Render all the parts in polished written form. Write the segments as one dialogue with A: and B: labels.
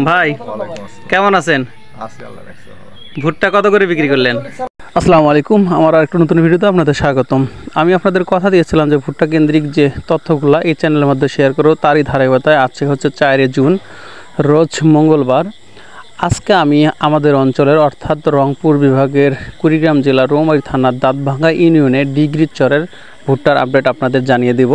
A: ভাই কেমন আছেন? ভুট্টা কত করে বিক্রি করলেন? আসসালামু আলাইকুম, আমার আরেকটু নতুন ভিডিওতে আপনাদের স্বাগতম। আমি আপনাদের কথা দিয়েছিলাম যে ভুট্টা কেন্দ্রিক যে তথ্যগুলো এই চ্যানেলের মধ্যে শেয়ার করব, তারই ধারাবাহিকতায় আজকে হচ্ছে 4 জুন, রোজ মঙ্গলবার। আজকে আমি আমাদের অঞ্চলের অর্থাৎ রংপুর বিভাগের কুড়িগ্রাম জেলার রৌমারী থানার দাঁতভাঙ্গা ইউনিয়নের ডিগ্রির চরের ভুট্টার আপডেট আপনাদের জানিয়ে দেব।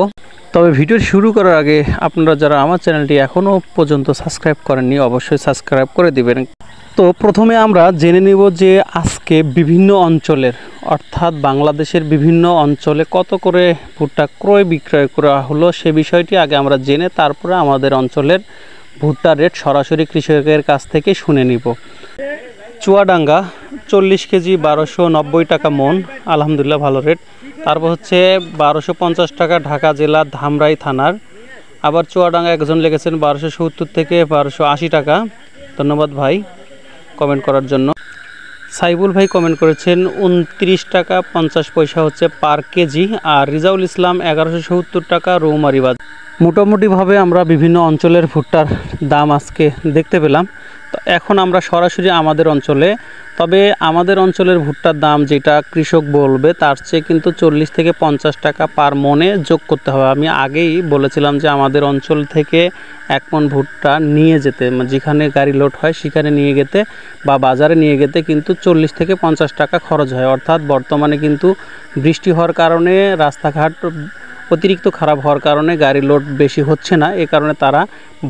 A: তবে ভিডিও শুরু করার আগে আপনারা যারা আমার চ্যানেলটি এখনও পর্যন্ত সাবস্ক্রাইব করেননি অবশ্যই সাবস্ক্রাইব করে দিবেন। তো প্রথমে আমরা জেনে নিব যে আজকে বিভিন্ন অঞ্চলের অর্থাৎ বাংলাদেশের বিভিন্ন অঞ্চলে কত করে ভুট্টা ক্রয় বিক্রয় করা হলো সে বিষয়টি আগে আমরা জেনে তারপরে আমাদের অঞ্চলের ভুট্টার রেট সরাসরি কৃষকের কাছ থেকে শুনে নিব। চুয়াডাঙ্গা 40 কেজি 1290 টাকা মন, আলহামদুলিল্লাহ ভালো রেট। তারপর হচ্ছে 1250 টাকা ঢাকা জেলার ধামরাই থানার। আবার চুয়াডাঙ্গা একজন লেগেছেন 1270 থেকে 1280 টাকা। ধন্যবাদ ভাই কমেন্ট করার জন্য। সাইবুল ভাই কমেন্ট করেছেন 29 টাকা 50 পয়সা হচ্ছে পার কেজি। আর রিজাউল ইসলাম 1170 টাকা রৌমারী বাজার। মোটামুটিভাবে আমরা বিভিন্ন অঞ্চলের ভুট্টার দাম আজকে দেখতে পেলাম। তো এখন আমরা সরাসরি আমাদের অঞ্চলে, তবে আমাদের অঞ্চলের ভুট্টার দাম যেটা কৃষক বলবে তার চেয়ে কিন্তু 40 থেকে 50 টাকা পার মনে যোগ করতে হবে। আমি আগেই বলেছিলাম যে আমাদের অঞ্চল থেকে 1 মন ভুট্টা নিয়ে যেতে, যেখানে গাড়ি লোড হয় সেখানে নিয়ে যেতে বা বাজারে নিয়ে যেতে কিন্তু 40 থেকে 50 টাকা খরচ হয়। অর্থাৎ বর্তমানে কিন্তু বৃষ্টি হওয়ার কারণে রাস্তাঘাট অতিরিক্ত খারাপ হওয়ার কারণে গাড়ি লোড বেশি হচ্ছে না, এ কারণে তারা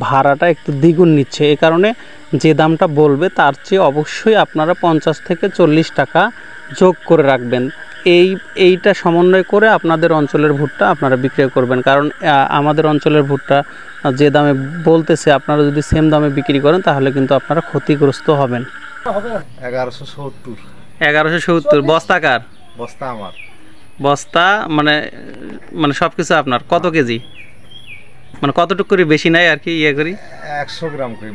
A: ভাড়াটা একটু দ্বিগুণ নিচ্ছে। এ কারণে যে দামটা বলবে তার চেয়ে অবশ্যই আপনারা 50 থেকে 40 টাকা যোগ করে রাখবেন। এইটা সমন্বয় করে আপনাদের অঞ্চলের ভুট্টা আপনারা বিক্রয় করবেন। কারণ আমাদের অঞ্চলের ভুট্টা যে দামে বলতেছে আপনারা যদি সেম দামে বিক্রি করেন তাহলে কিন্তু আপনারা ক্ষতিগ্রস্ত হবেন। 1170 বস্তাকার?
B: বস্তা আমার।
A: বস্তা মানে সব কিছু আপনার কত কেজি, মানে কতটুকু করে বেশি নেয় আর কি ইয়ে করি?
B: 100 গ্রাম করে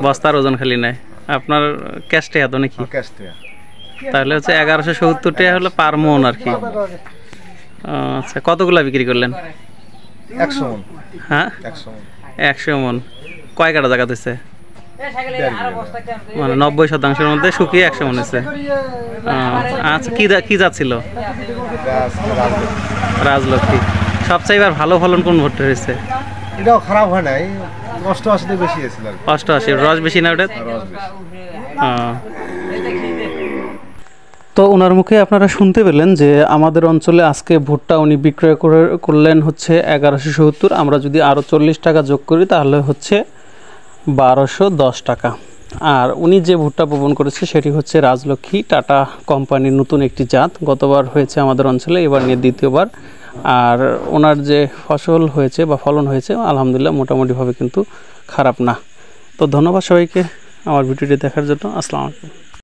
A: বস্তার ওজন খালি নেয়। আপনার ক্যাশ টাকা তো নাকি?
B: ক্যাশ টাকা।
A: তাহলে হচ্ছে 1170 টাকা হলো পার মন আর কি। আচ্ছা, কতগুলা বিক্রি করলেন?
B: 100 মন।
A: হ্যাঁ 100 মন। কয় কাটা জায়গা দিচ্ছে? মানে 90% মধ্যে শুকিয়ে 100 মন হয়েছে। আচ্ছা, কি যাচ্ছিল? রাজলক্ষ্মী। সবচেয়ে এবার ভালো ফলন কোন ভুট্টা হয়েছে?
B: এটাও খারাপ হয় নাই, 88 বেশি হয়েছিল।
A: 88 রস বেশি না ওটা?
B: রস বেশি।
A: তো ওনার মুখে আপনারা শুনতে পেলেন যে আমাদের অঞ্চলে আজকে ভুট্টা উনি বিক্রয় করলেন হচ্ছে 1170। আমরা যদি আরও 40 টাকা যোগ করি তাহলে হচ্ছে 1210 টাকা। আর উনি যে ভুট্টা বপন করেছে সেটি হচ্ছে রাজলক্ষ্মী টাটা কোম্পানির নতুন একটি জাত। গতবার হয়েছে আমাদের অঞ্চলে, এবার নিয়ে দ্বিতীয়বার। আর ওনার যে ফসল হয়েছে বা ফলন হয়েছে আলহামদুলিল্লাহ মোটামুটিভাবে কিন্তু খারাপ না। তো ধন্যবাদ সবাইকে আমার ভিডিওটি দেখার জন্য। আসসালামু আলাইকুম।